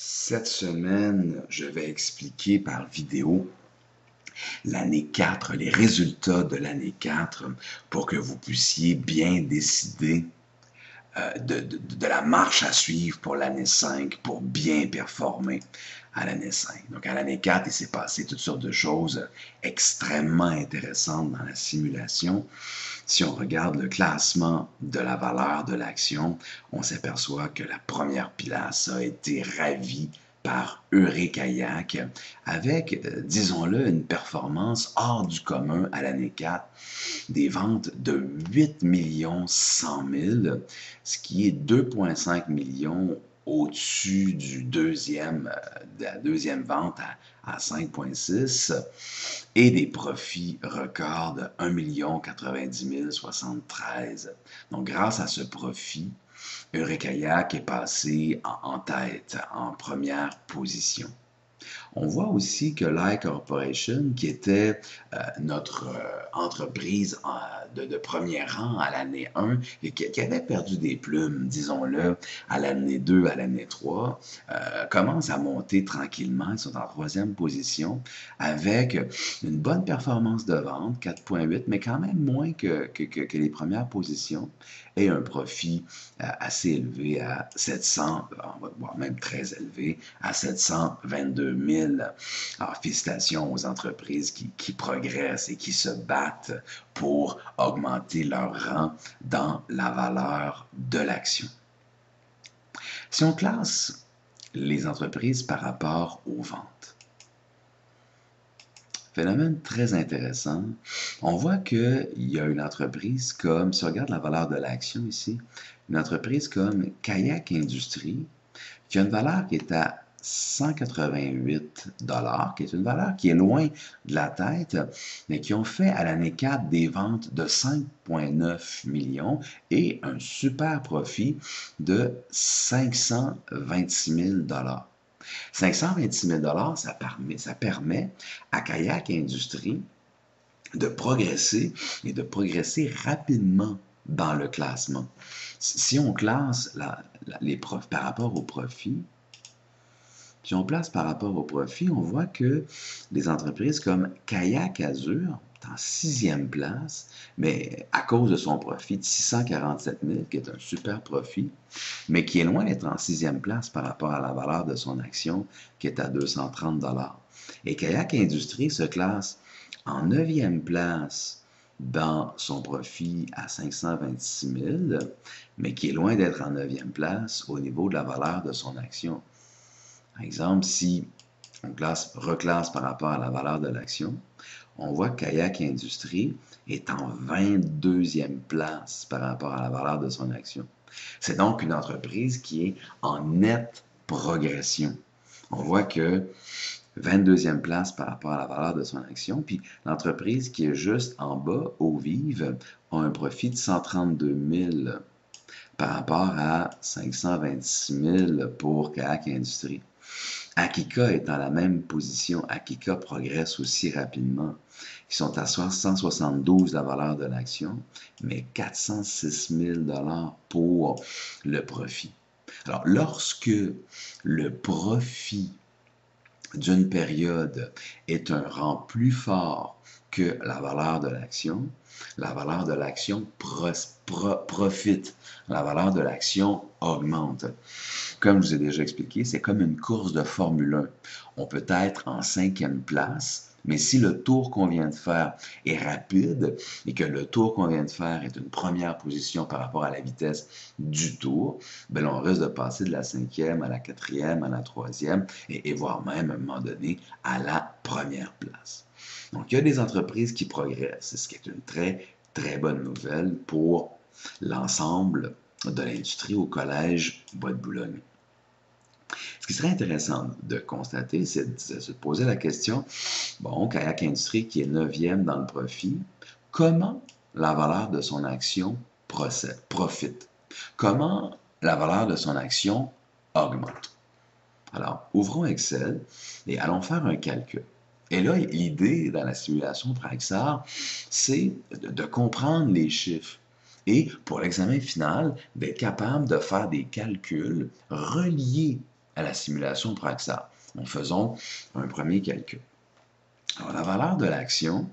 Cette semaine, je vais expliquer par vidéo l'année 4, les résultats de l'année 4 pour que vous puissiez bien décider de la marche à suivre pour l'année 5 pour bien performer à l'année 5. Donc à l'année 4, il s'est passé toutes sortes de choses extrêmement intéressantes dans la simulation. Si on regarde le classement de la valeur de l'action, on s'aperçoit que la première place a été ravie par Eurekayak avec, disons-le, une performance hors du commun à l'année 4, des ventes de 8 100 000, ce qui est 2,5 millions au-dessus de la deuxième vente à 5,6 et des profits records de 1 90 073. Donc, grâce à ce profit, Eurekayak est passé en tête, en première position. On voit aussi que Lai Corporation, qui était notre entreprise de premier rang à l'année 1 et qui avait perdu des plumes, disons-le, à l'année 2, à l'année 3, commence à monter tranquillement. Ils sont en troisième position avec une bonne performance de vente, 4,8, mais quand même moins que les premières positions et un profit assez élevé à 700, voire même très élevé, à 722 000. Alors, félicitations aux entreprises qui progressent et qui se battent pour augmenter leur rang dans la valeur de l'action. Si on classe les entreprises par rapport aux ventes, phénomène très intéressant. On voit qu'il y a une entreprise comme, si on regarde la valeur de l'action ici, une entreprise comme Kayak Industries, qui a une valeur qui est à 188 $, qui est une valeur qui est loin de la tête, mais qui ont fait à l'année 4 des ventes de 5,9 millions et un super profit de 526 000 $. 526 000 $, ça permet à Kayak Industries de progresser et de progresser rapidement dans le classement. Si on classe par rapport au profit, si on place par rapport au profit, on voit que des entreprises comme Kayak Azur est en sixième place, mais à cause de son profit de 647 000, qui est un super profit, mais qui est loin d'être en sixième place par rapport à la valeur de son action, qui est à 230 $. Et Kayak Industries se classe en neuvième place dans son profit à 526 000, mais qui est loin d'être en neuvième place au niveau de la valeur de son action. Par exemple, si on reclasse par rapport à la valeur de l'action, on voit que Kayak Industries est en 22e place par rapport à la valeur de son action. C'est donc une entreprise qui est en nette progression. On voit que 22e place par rapport à la valeur de son action, puis l'entreprise qui est juste en bas, au vive, a un profit de 132 000 par rapport à 526 000 pour Kayak Industries. Akika est dans la même position. Akika progresse aussi rapidement. Ils sont à 172 la valeur de l'action, mais 406 000 $ pour le profit. Alors, lorsque le profit d'une période est un rang plus fort que la valeur de l'action profite. La valeur de l'action augmente. Comme je vous ai déjà expliqué, c'est comme une course de Formule 1. On peut être en cinquième place, mais si le tour qu'on vient de faire est rapide et que le tour qu'on vient de faire est une première position par rapport à la vitesse du tour, ben on risque de passer de la cinquième à la quatrième, à la troisième et voire même à un moment donné à la première place. Donc, il y a des entreprises qui progressent, ce qui est une très, très bonne nouvelle pour l'ensemble de l'industrie au Collège Bois de Boulogne. Ce qui serait intéressant de constater, c'est de se poser la question, bon, Kayak Industries qui est 9e dans le profit, comment la valeur de son action profite? Comment la valeur de son action augmente? Alors, ouvrons Excel et allons faire un calcul. Et là, l'idée dans la simulation Praxar, c'est de comprendre les chiffres. Et pour l'examen final, d'être capable de faire des calculs reliés à la simulation Praxair. Donc, faisons un premier calcul. Alors, la valeur de l'action,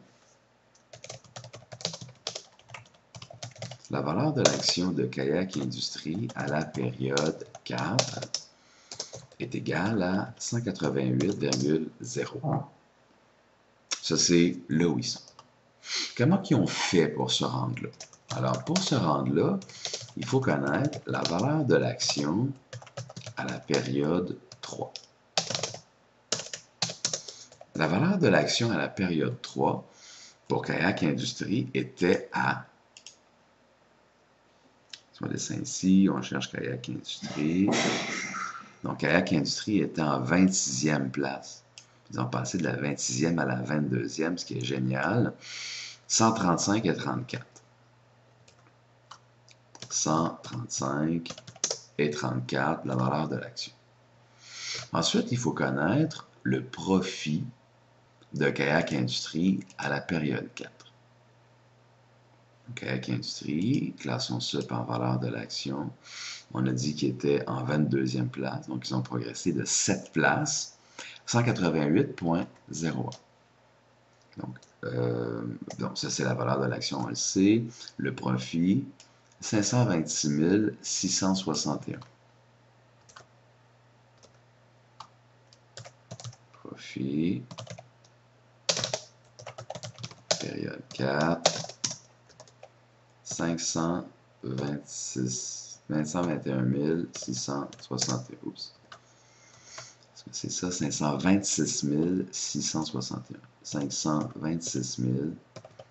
de Kayak Industrie à la période 4 est égale à 188,01. Ça, c'est là où ils sont. Comment ils ont fait pour se rendre là? Alors, pour se rendre là, il faut connaître la valeur de l'action à la période 3. La valeur de l'action à la période 3 pour Kayak Industrie était à... On descend ici, on cherche Kayak Industrie. Donc, Kayak Industrie était en 26e place. Ils ont passé de la 26e à la 22e, ce qui est génial. 135 et 34. 135 et 34, la valeur de l'action. Ensuite, il faut connaître le profit de Kayak Industrie à la période 4. Kayak Industrie, classons ça par valeur de l'action. On a dit qu'ils étaient en 22e place, donc ils ont progressé de 7 places, 188,01. Donc, ça, c'est la valeur de l'action, on le sait. Le profit, 526 661. Profit, période 4, 521 661. Oups. C'est ça, 526 661. 526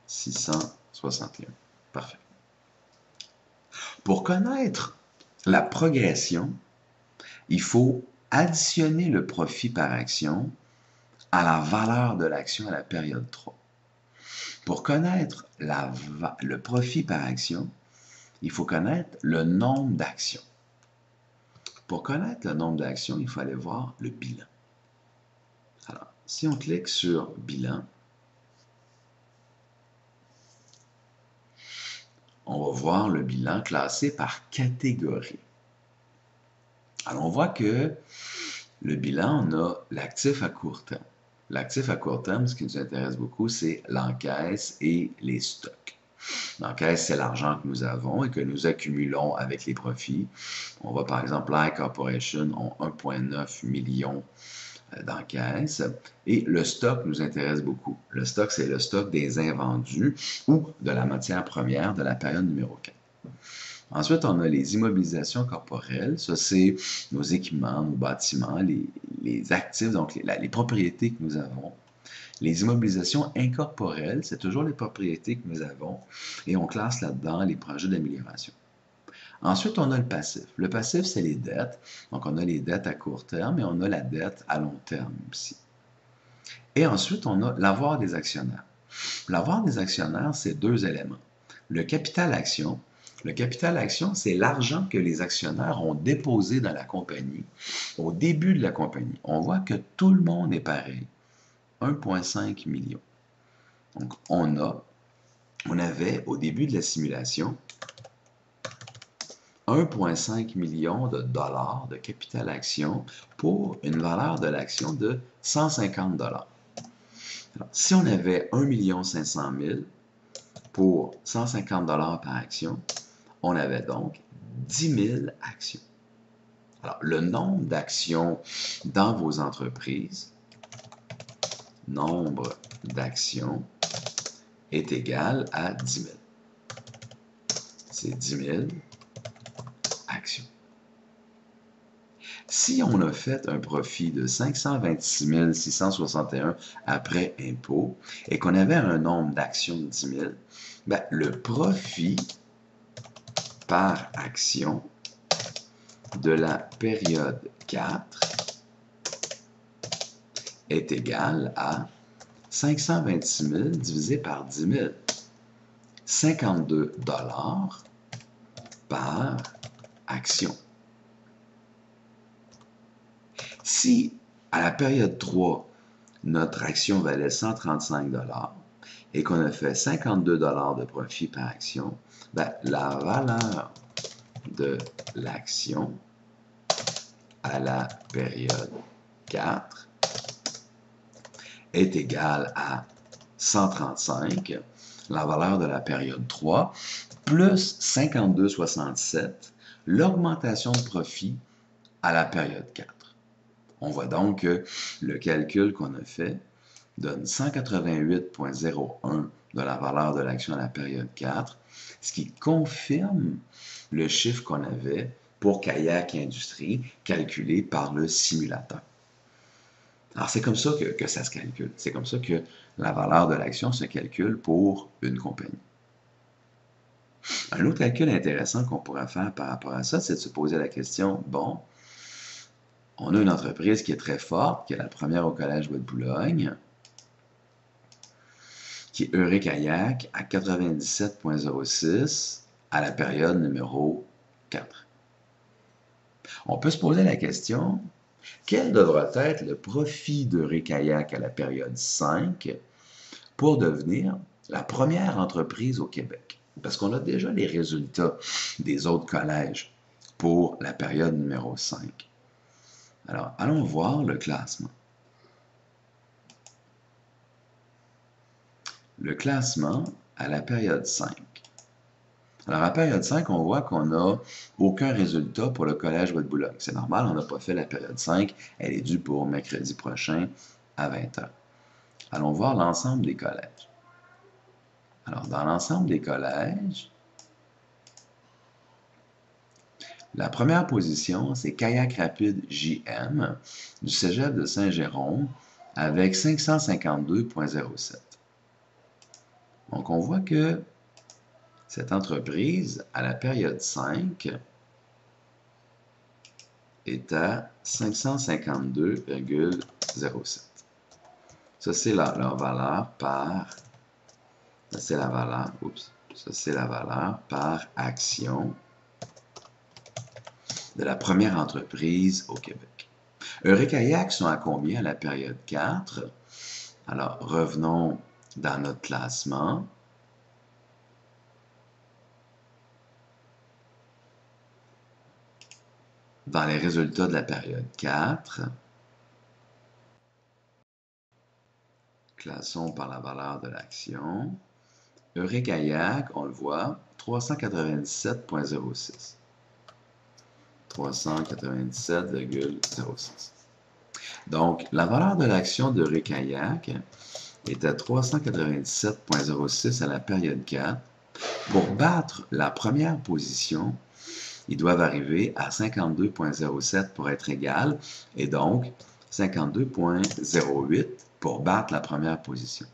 661. Parfait. Pour connaître la progression, il faut additionner le profit par action à la valeur de l'action à la période 3. Pour connaître le profit par action, il faut connaître le nombre d'actions. Pour connaître le nombre d'actions, il faut aller voir le bilan. Alors, si on clique sur bilan, on va voir le bilan classé par catégorie. Alors, on voit que le bilan, on a l'actif à court terme. L'actif à court terme, ce qui nous intéresse beaucoup, c'est l'encaisse et les stocks. L'encaisse, c'est l'argent que nous avons et que nous accumulons avec les profits. On voit par exemple, Light Corporation ont 1,9 million d'encaisse. Et le stock nous intéresse beaucoup. Le stock, c'est le stock des invendus ou de la matière première de la période numéro 4. Ensuite, on a les immobilisations corporelles. Ça, c'est nos équipements, nos bâtiments, les actifs, donc les propriétés que nous avons. Les immobilisations incorporelles, c'est toujours les propriétés que nous avons et on classe là-dedans les projets d'amélioration. Ensuite, on a le passif. Le passif, c'est les dettes. Donc, on a les dettes à court terme et on a la dette à long terme aussi. Et ensuite, on a l'avoir des actionnaires. L'avoir des actionnaires, c'est deux éléments. Le capital action. Le capital action, c'est l'argent que les actionnaires ont déposé dans la compagnie au début de la compagnie. On voit que tout le monde est pareil. 1,5 million. Donc, on avait au début de la simulation 1,5 million de dollars de capital action pour une valeur de l'action de 150 dollars. Si on avait 1 500 000 pour 150 dollars par action, on avait donc 10 000 actions. Alors, le nombre d'actions dans vos entreprises, nombre d'actions est égal à 10 000. C'est 10 000 actions. Si on a fait un profit de 526 661 après impôt et qu'on avait un nombre d'actions de 10 000, ben, le profit par action de la période 4 est égal à 526 000 divisé par 10 000. 52 $ par action. Si, à la période 3, notre action valait 135 $ et qu'on a fait 52 $ de profit par action, ben, la valeur de l'action à la période 4 est égal à 135, la valeur de la période 3, plus 52,67, l'augmentation de profit à la période 4. On voit donc que le calcul qu'on a fait donne 188,01 de la valeur de l'action à la période 4, ce qui confirme le chiffre qu'on avait pour Kayak Industrie calculé par le simulateur. Alors, c'est comme ça que ça se calcule. C'est comme ça que la valeur de l'action se calcule pour une compagnie. Un autre calcul intéressant qu'on pourrait faire par rapport à ça, c'est de se poser la question, bon, on a une entreprise qui est très forte, qui est la première au Collège Bois de Boulogne, qui est Eurekayak à 97,06 à la période numéro 4. On peut se poser la question, quel devra être le profit d'Eurekayak à la période 5 pour devenir la première entreprise au Québec? Parce qu'on a déjà les résultats des autres collèges pour la période numéro 5. Alors, allons voir le classement. Le classement à la période 5. Alors, à la période 5, on voit qu'on n'a aucun résultat pour le Collège Bois de Boulogne. C'est normal, on n'a pas fait la période 5. Elle est due pour mercredi prochain à 20h. Allons voir l'ensemble des collèges. Alors, dans l'ensemble des collèges, la première position, c'est Kayak Rapide JM du Cégep de Saint-Jérôme avec 552,07. Donc, on voit que cette entreprise, à la période 5, est à 552,07. Ça, c'est leur valeur par... Ça, c'est la valeur... Oups. Ça, c'est la valeur par action de la première entreprise au Québec. Eurekayak sont à combien à la période 4? Alors, revenons dans notre classement. Dans les résultats de la période 4, classons par la valeur de l'action. Eurekayak, on le voit, 397,06. 397,06. Donc, la valeur de l'action d'Eurekayak est à 397,06 à la période 4. Pour battre la première position, ils doivent arriver à 52,07 pour être égal, et donc 52,08 pour battre la première position.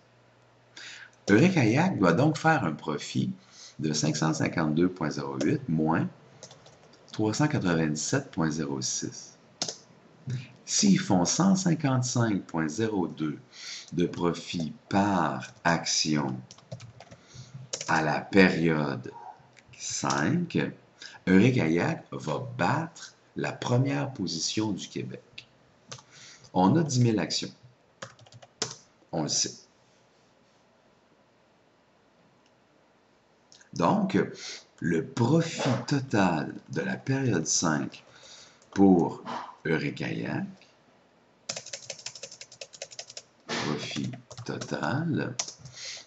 Eurekayak doit donc faire un profit de 552,08 moins 397,06. S'ils font 155,02 de profit par action à la période 5, Eurekayak va battre la première position du Québec. On a 10 000 actions. On le sait. Donc, le profit total de la période 5 pour Eurekayak, profit total,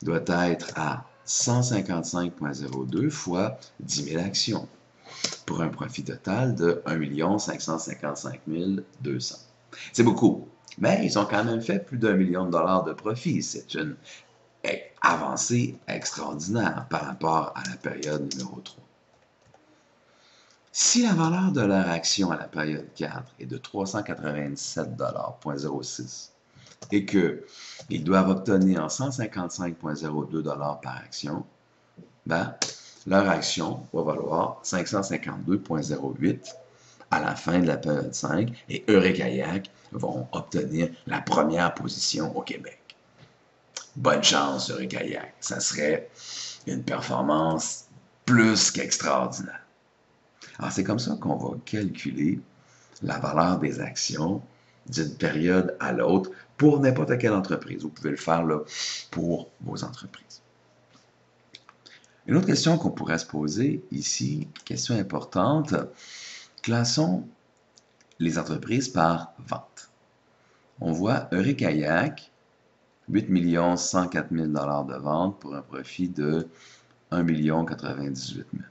doit être à 155,02 fois 10 000 actions, pour un profit total de 1 555 200. C'est beaucoup, mais ils ont quand même fait plus d'1 million de dollars de profit. C'est une avancée extraordinaire par rapport à la période numéro 3. Si la valeur de leur action à la période 4 est de 397,06 et qu'ils doivent obtenir 155,02 $ par action, ben, leur action va valoir 552,08 à la fin de la période 5 et Eurekayak vont obtenir la première position au Québec. Bonne chance, Eurekayak. Ça serait une performance plus qu'extraordinaire. Alors, c'est comme ça qu'on va calculer la valeur des actions d'une période à l'autre pour n'importe quelle entreprise. Vous pouvez le faire là, pour vos entreprises. Une autre question qu'on pourrait se poser ici, question importante, classons les entreprises par vente. On voit Eurekayak, 8 104 000 $ de vente pour un profit de 1 98 000.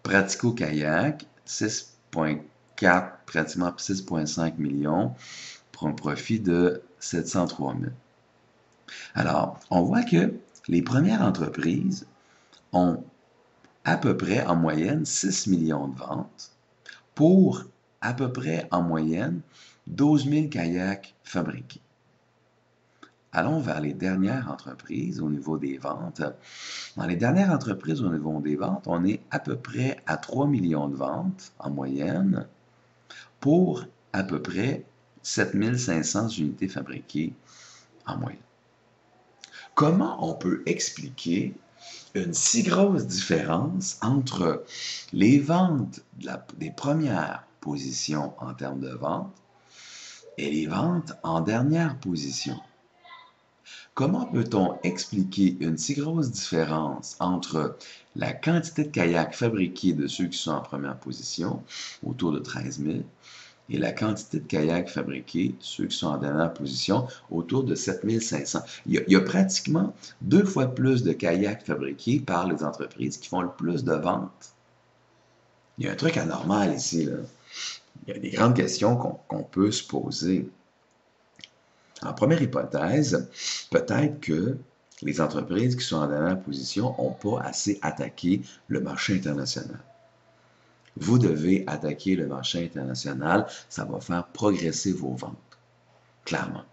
Pratico Kayak, 6,4, pratiquement 6,5 millions pour un profit de 703 000. Alors, on voit que les premières entreprises ont à peu près en moyenne 6 millions de ventes pour à peu près en moyenne 12 000 kayaks fabriqués. Allons vers les dernières entreprises au niveau des ventes. Dans les dernières entreprises au niveau des ventes, on est à peu près à 3 millions de ventes en moyenne pour à peu près 7 500 unités fabriquées en moyenne. Comment on peut expliquer une si grosse différence entre les ventes des premières positions en termes de vente et les ventes en dernière position? Comment peut-on expliquer une si grosse différence entre la quantité de kayaks fabriqués de ceux qui sont en première position, autour de 13 000, et la quantité de kayaks fabriqués, ceux qui sont en dernière position, autour de 7 500. Il y a pratiquement 2 fois plus de kayaks fabriqués par les entreprises qui font le plus de ventes. Il y a un truc anormal ici, là. Il y a des grandes questions qu'on peut se poser. En première hypothèse, peut-être que les entreprises qui sont en dernière position n'ont pas assez attaqué le marché international. Vous devez attaquer le marché international, ça va faire progresser vos ventes, clairement.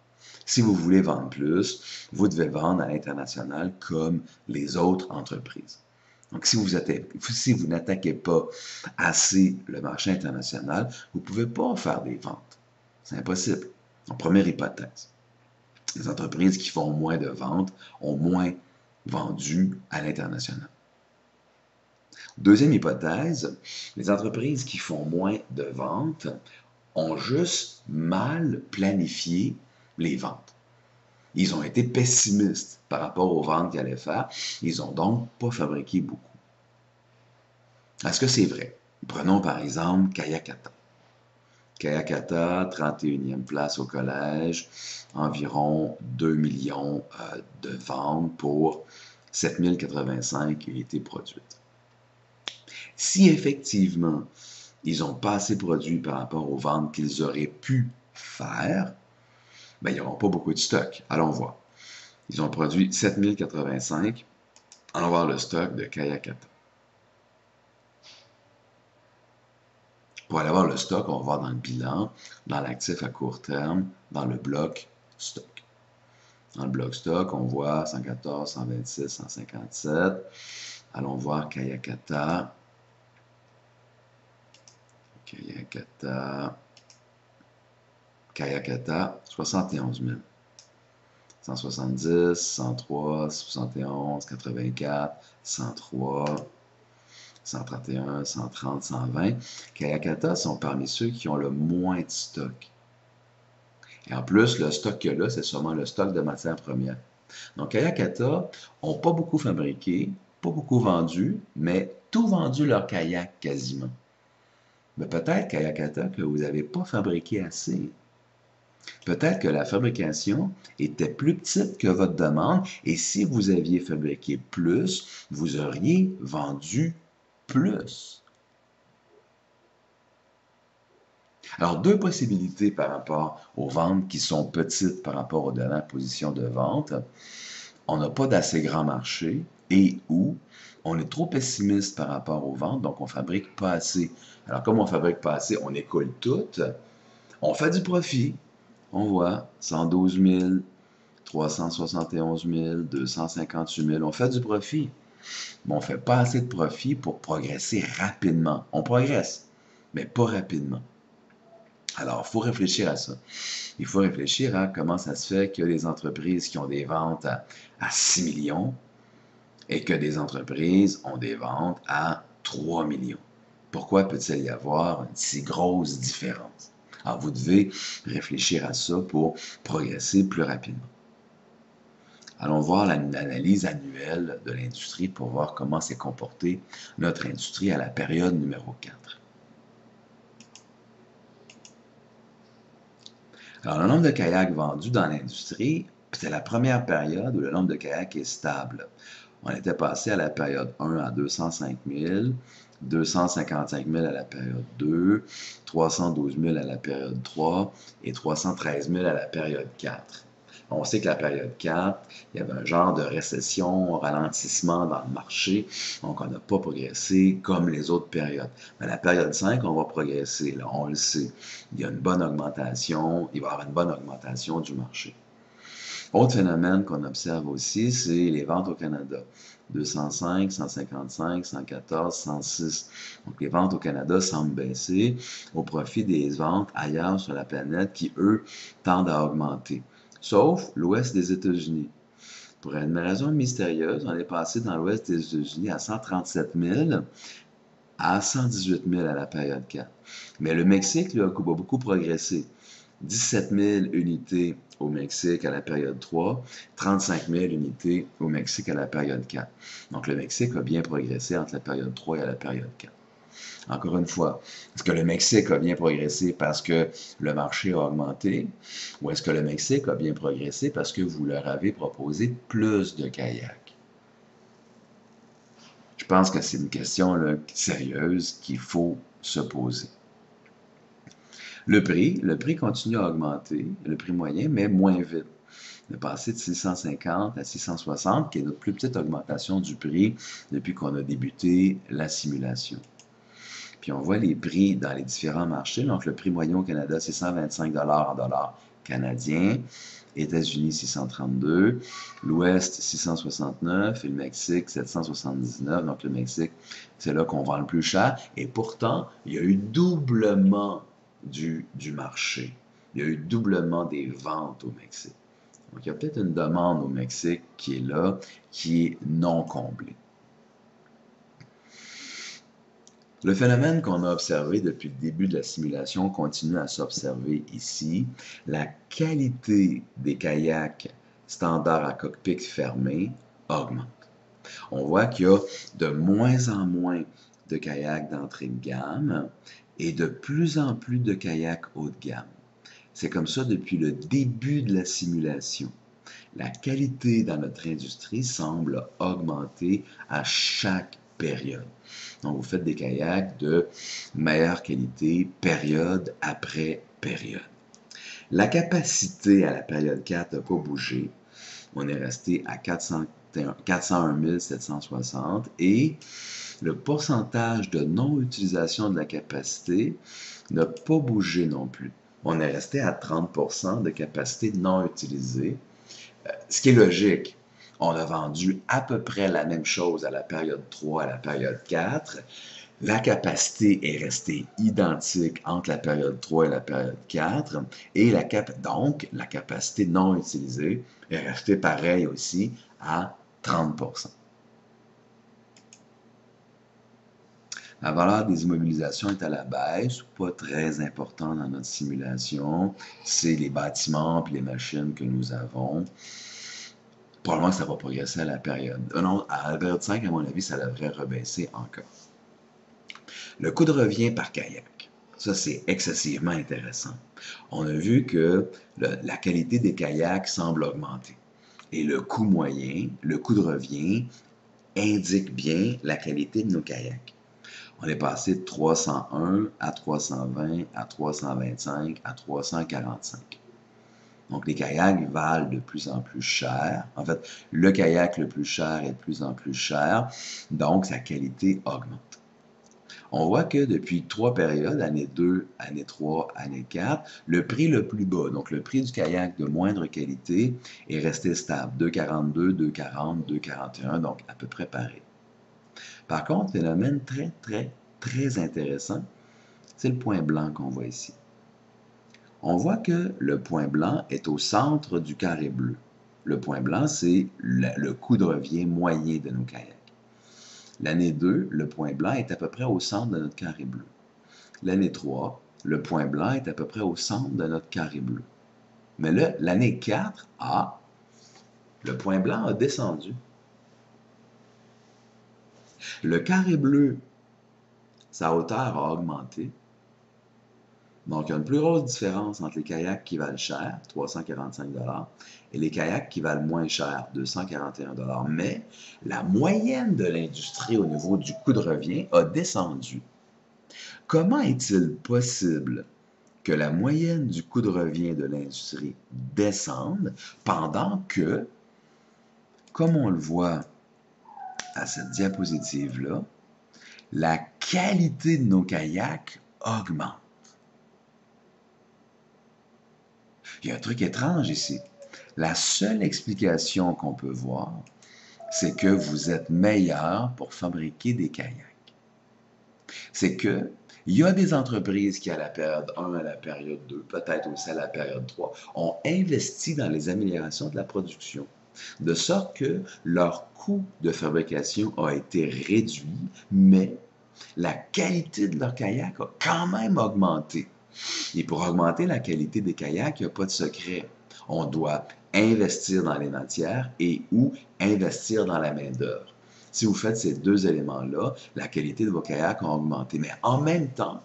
Si vous voulez vendre plus, vous devez vendre à l'international comme les autres entreprises. Donc, si vous n'attaquez pas assez le marché international, vous ne pouvez pas faire des ventes. C'est impossible. En première hypothèse. Les entreprises qui font moins de ventes ont moins vendu à l'international. Deuxième hypothèse, les entreprises qui font moins de ventes ont juste mal planifié les ventes. Ils ont été pessimistes par rapport aux ventes qu'ils allaient faire. Ils n'ont donc pas fabriqué beaucoup. Est-ce que c'est vrai? Prenons par exemple Kayakata. Kayakata, 31e place au collège, environ 2 millions de ventes pour 7 085 unités produites. Si effectivement, ils n'ont pas assez produit par rapport aux ventes qu'ils auraient pu faire, ben, ils n'auront pas beaucoup de stock. Allons voir. Ils ont produit 7 085. Allons voir le stock de Kayakata. Pour aller voir le stock, on va voir dans le bilan, dans l'actif à court terme, dans le bloc stock. Dans le bloc stock, on voit 114, 126, 157. Allons voir Kayakata. Kayakata, 71 000. 170, 103, 71, 84, 103, 131, 130, 120. Kayakata sont parmi ceux qui ont le moins de stock. Et en plus, le stock qu'il y a là, c'est sûrement le stock de matières premières. Donc, Kayakata n'ont pas beaucoup fabriqué, pas beaucoup vendu, mais tout vendu leur kayak quasiment. Mais peut-être, Kayakata, que vous n'avez pas fabriqué assez. Peut-être que la fabrication était plus petite que votre demande et si vous aviez fabriqué plus, vous auriez vendu plus. Alors, deux possibilités par rapport aux ventes qui sont petites par rapport aux dernières positions de vente. On n'a pas d'assez grand marché et ou on est trop pessimiste par rapport aux ventes, donc on ne fabrique pas assez. Alors, comme on ne fabrique pas assez, on écoule tout. On fait du profit. On voit 112 000, 371 000, 258 000. On fait du profit. Mais on ne fait pas assez de profit pour progresser rapidement. On progresse, mais pas rapidement. Alors, il faut réfléchir à ça. Il faut réfléchir à comment ça se fait que les entreprises qui ont des ventes à 6 millions et que des entreprises ont des ventes à 3 millions. Pourquoi peut-il y avoir une si grosse différence? Alors, vous devez réfléchir à ça pour progresser plus rapidement. Allons voir l'analyse annuelle de l'industrie pour voir comment s'est comportée notre industrie à la période numéro 4. Alors, le nombre de kayaks vendus dans l'industrie, c'est la première période où le nombre de kayaks est stable. On était passé à la période 1 à 205 000, 255 000 à la période 2, 312 000 à la période 3 et 313 000 à la période 4. On sait que la période 4, il y avait un genre de récession, ralentissement dans le marché, donc on n'a pas progressé comme les autres périodes. Mais la période 5, on va progresser, là, on le sait. Il y a une bonne augmentation, il va y avoir une bonne augmentation du marché. Autre phénomène qu'on observe aussi, c'est les ventes au Canada. 205, 155, 114, 106. Donc les ventes au Canada semblent baisser au profit des ventes ailleurs sur la planète qui, eux, tendent à augmenter. Sauf l'ouest des États-Unis. Pour une raison mystérieuse, on est passé dans l'ouest des États-Unis à 137 000 à 118 000 à la période 4. Mais le Mexique, là, a beaucoup progressé. 17 000 unités au Mexique à la période 3, 35 000 unités au Mexique à la période 4. Donc le Mexique a bien progressé entre la période 3 et la période 4. Encore une fois, est-ce que le Mexique a bien progressé parce que le marché a augmenté ou est-ce que le Mexique a bien progressé parce que vous leur avez proposé plus de kayaks? Je pense que c'est une question là, sérieuse qu'il faut se poser. Le prix continue à augmenter, le prix moyen, mais moins vite. On est passé de 650 à 660, qui est notre plus petite augmentation du prix depuis qu'on a débuté la simulation. Puis on voit les prix dans les différents marchés. Donc le prix moyen au Canada, c'est 125 en dollars canadiens. États-Unis, 632. L'Ouest, 669. Et le Mexique, 779. Donc le Mexique, c'est là qu'on vend le plus cher. Et pourtant, il y a eu doublement du marché. Il y a eu doublement des ventes au Mexique. Donc, il y a peut-être une demande au Mexique qui est là, qui est non comblée. Le phénomène qu'on a observé depuis le début de la simulation continue à s'observer ici. La qualité des kayaks standards à cockpit fermé augmente. On voit qu'il y a de moins en moins de kayaks d'entrée de gamme et de plus en plus de kayaks haut de gamme. C'est comme ça depuis le début de la simulation. La qualité dans notre industrie semble augmenter à chaque période. Donc, vous faites des kayaks de meilleure qualité, période après période. La capacité à la période 4 n'a pas bougé. On est resté à 401 760 et le pourcentage de non-utilisation de la capacité n'a pas bougé non plus. On est resté à 30% de capacité non utilisée, ce qui est logique. On a vendu à peu près la même chose à la période 3, à la période 4. La capacité est restée identique entre la période 3 et la période 4. Et donc, la capacité non utilisée est restée pareille aussi à 30%. La valeur des immobilisations est à la baisse, pas très important dans notre simulation. C'est les bâtiments et les machines que nous avons. Probablement que ça va progresser à la période. Non, à la période 5, à mon avis, ça devrait rebaisser encore. Le coût de revient par kayak. Ça, c'est excessivement intéressant. On a vu que la qualité des kayaks semble augmenter. Et le coût moyen, le coût de revient, indique bien la qualité de nos kayaks. On est passé de 301 à 320, à 325, à 345. Donc, les kayaks valent de plus en plus cher. En fait, le kayak le plus cher est de plus en plus cher. Donc, sa qualité augmente. On voit que depuis 3 périodes, année 2, année 3, année 4, le prix le plus bas, donc le prix du kayak de moindre qualité, est resté stable. 2,42, 2,40, 2,41, donc à peu près pareil. Par contre, phénomène très intéressant, c'est le point blanc qu'on voit ici. On voit que le point blanc est au centre du carré bleu. Le point blanc, c'est le coût de revient moyen de nos kayaks. L'année 2, le point blanc est à peu près au centre de notre carré bleu. L'année 3, le point blanc est à peu près au centre de notre carré bleu. Mais là, l'année 4, le point blanc a descendu. Le carré bleu, sa hauteur a augmenté. Donc, il y a une plus grosse différence entre les kayaks qui valent cher, 345 et les kayaks qui valent moins cher, 241 Mais la moyenne de l'industrie au niveau du coût de revient a descendu. Comment est-il possible que la moyenne du coût de revient de l'industrie descende pendant que, comme on le voit à cette diapositive-là, la qualité de nos kayaks augmente? Il y a un truc étrange ici. La seule explication qu'on peut voir, c'est que vous êtes meilleur pour fabriquer des kayaks. C'est que il y a des entreprises qui, à la période 1, à la période 2, peut-être aussi à la période 3, ont investi dans les améliorations de la production, de sorte que leur coût de fabrication a été réduit, mais la qualité de leur kayak a quand même augmenté. Et pour augmenter la qualité des kayaks, il n'y a pas de secret. On doit investir dans les matières et ou investir dans la main-d'œuvre. Si vous faites ces deux éléments-là, la qualité de vos kayaks a augmenté. Mais en même temps,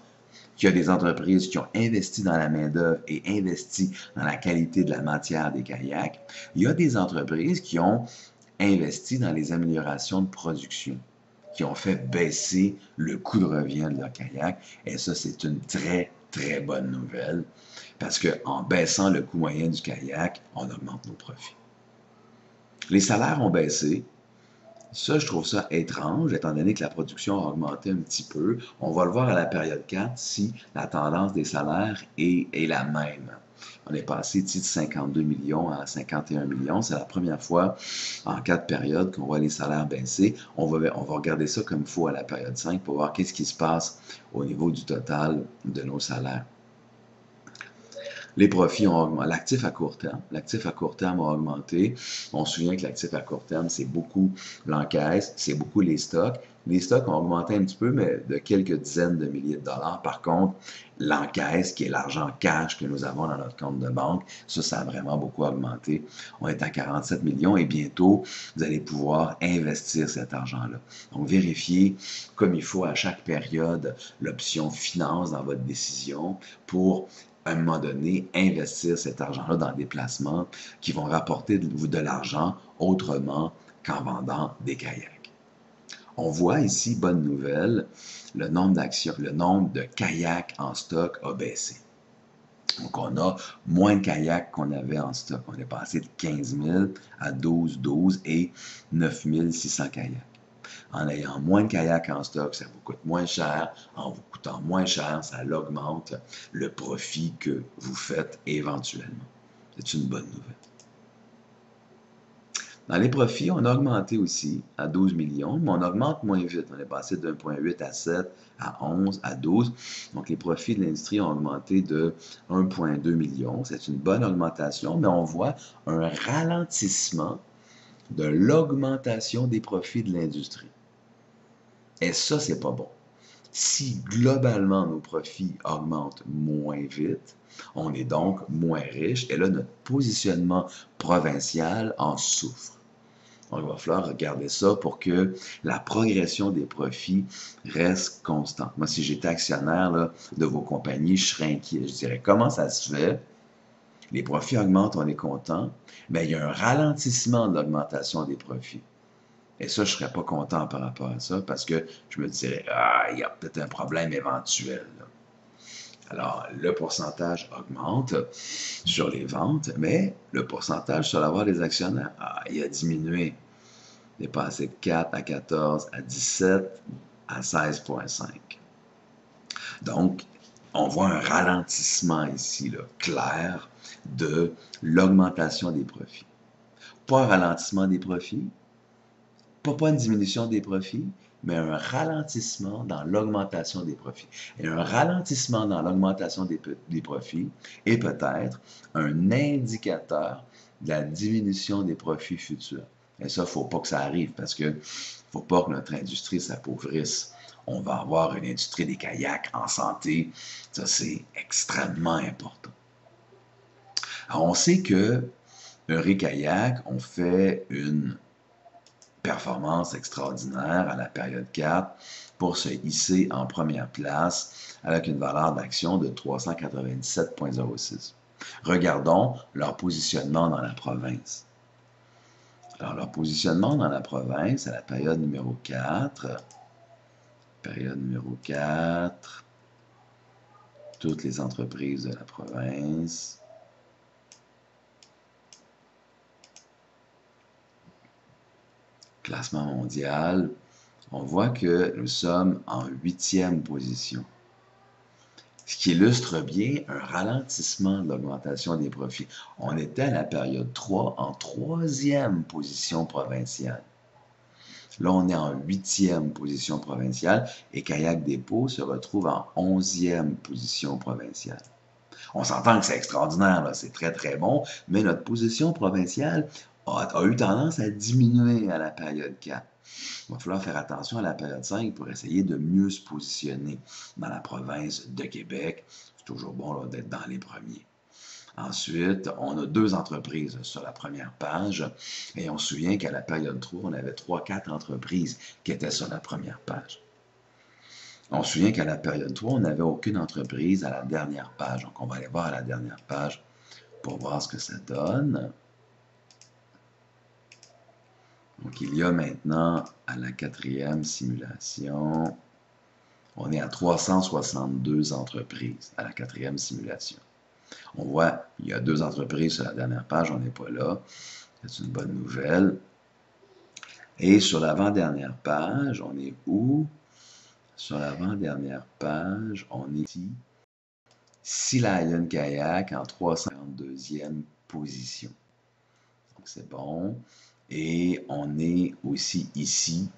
il y a des entreprises qui ont investi dans la main-d'œuvre et investi dans la qualité de la matière des kayaks. Il y a des entreprises qui ont investi dans les améliorations de production, qui ont fait baisser le coût de revient de leur kayak. Et ça, c'est une très, très bonne nouvelle parce qu'en baissant le coût moyen du kayak, on augmente nos profits. Les salaires ont baissé. Ça, je trouve ça étrange, étant donné que la production a augmenté un petit peu. On va le voir à la période 4 si la tendance des salaires est la même. On est passé de 52 millions à 51 millions. C'est la première fois en 4 périodes qu'on voit les salaires baisser. On va regarder ça comme il faut à la période 5 pour voir qu'est-ce qui se passe au niveau du total de nos salaires. Les profits ont augmenté. L'actif à court terme. L'actif à court terme a augmenté. On se souvient que l'actif à court terme, c'est beaucoup l'encaisse, c'est beaucoup les stocks. Les stocks ont augmenté un petit peu, mais de quelques dizaines de milliers de dollars. Par contre, l'encaisse, qui est l'argent cash que nous avons dans notre compte de banque, ça a vraiment beaucoup augmenté. On est à 47 millions et bientôt, vous allez pouvoir investir cet argent-là. Donc, vérifiez comme il faut à chaque période l'option finance dans votre décision pour à un moment donné, investir cet argent-là dans des placements qui vont rapporter de l'argent autrement qu'en vendant des kayaks. On voit ici, bonne nouvelle, le nombre de kayaks en stock a baissé. Donc, on a moins de kayaks qu'on avait en stock. On est passé de 15 000 à 12 et 9 600 kayaks. En ayant moins de kayaks en stock, ça vous coûte moins cher. En vous coûtant moins cher, ça augmente le profit que vous faites éventuellement. C'est une bonne nouvelle. Dans les profits, on a augmenté aussi à 12 millions, mais on augmente moins vite. On est passé de 1,8 à 7, à 11, à 12. Donc, les profits de l'industrie ont augmenté de 1,2 million. C'est une bonne augmentation, mais on voit un ralentissement de l'augmentation des profits de l'industrie. Et ça, c'est pas bon. Si globalement nos profits augmentent moins vite, on est donc moins riche et là, notre positionnement provincial en souffre. Donc, il va falloir regarder ça pour que la progression des profits reste constante. Moi, si j'étais actionnaire là, de vos compagnies, je serais inquiet. Je dirais, comment ça se fait? Les profits augmentent, on est content, mais il y a un ralentissement de l'augmentation des profits. Et ça, je ne serais pas content par rapport à ça parce que je me dirais, il y a peut-être un problème éventuel. Là. Alors, le pourcentage augmente sur les ventes, mais le pourcentage sur l'avoir des actionnaires, il a diminué. Il est passé de 4 à 14 à 17 à 16,5. Donc, on voit un ralentissement ici, là, clair, de l'augmentation des profits. Pas un ralentissement des profits, pas une diminution des profits, mais un ralentissement dans l'augmentation des profits. Et un ralentissement dans l'augmentation des profits est peut-être un indicateur de la diminution des profits futurs. Et ça, il ne faut pas que ça arrive parce que faut pas que notre industrie s'appauvrisse. On va avoir une industrie des kayaks en santé. Ça, c'est extrêmement important. Alors, on sait que Euré Kayak, on fait une performance extraordinaire à la période 4. pour se hisser en première place avec une valeur d'action de 397,06. Regardons leur positionnement dans la province. Alors, leur positionnement dans la province à la période numéro 4, toutes les entreprises de la province, classement mondial, on voit que nous sommes en 8e position. Ce qui illustre bien un ralentissement de l'augmentation des profits. On était à la période 3 en 3e position provinciale. Là, on est en 8e position provinciale et Kayak Dépôt se retrouve en 11e position provinciale. On s'entend que c'est extraordinaire, c'est très très bon, mais notre position provinciale a eu tendance à diminuer à la période 4. Il va falloir faire attention à la période 5 pour essayer de mieux se positionner dans la province de Québec. C'est toujours bon d'être dans les premiers. Ensuite, on a 2 entreprises sur la première page et on se souvient qu'à la période 3, on avait 3-4 entreprises qui étaient sur la première page. On se souvient qu'à la période 3, on n'avait aucune entreprise à la dernière page. Donc, on va aller voir à la dernière page pour voir ce que ça donne. Donc, il y a maintenant, à la 4e simulation, on est à 362 entreprises à la 4e simulation. On voit, il y a 2 entreprises sur la dernière page, on n'est pas là. C'est une bonne nouvelle. Et sur l'avant-dernière page, on est où? Sur l'avant-dernière page, on est ici. Sea Lion Kayak en 342e position. Donc, c'est bon. Et on est aussi ici,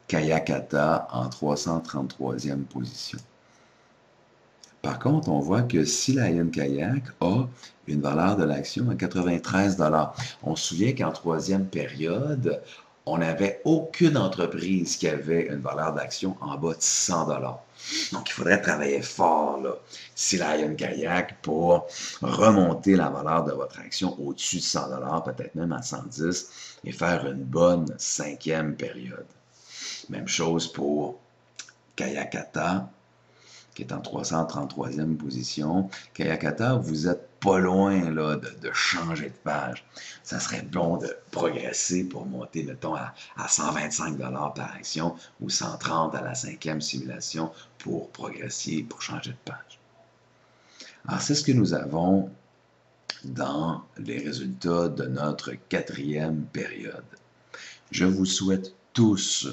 Kayakata en 333e position. Par contre, on voit que Sea Lion Kayak a une valeur de l'action à 93 $. On se souvient qu'en 3e période, on n'avait aucune entreprise qui avait une valeur d'action en bas de 100 $. Donc, il faudrait travailler fort, là, Sea Lion Kayak, pour remonter la valeur de votre action au-dessus de 100 $, peut-être même à 110 et faire une bonne 5e période. Même chose pour Kayakata, qui est en 333e position. Kayakata, vous êtes pas loin là, de changer de page. Ça serait bon de progresser pour monter, mettons, à 125 $ par action ou 130 à la 5e simulation pour progresser, pour changer de page. Alors, c'est ce que nous avons dans les résultats de notre 4e période. Je vous souhaite tous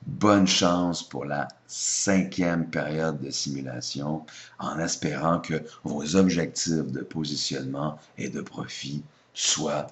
bonne chance pour la 5e période de simulation en espérant que vos objectifs de positionnement et de profit soient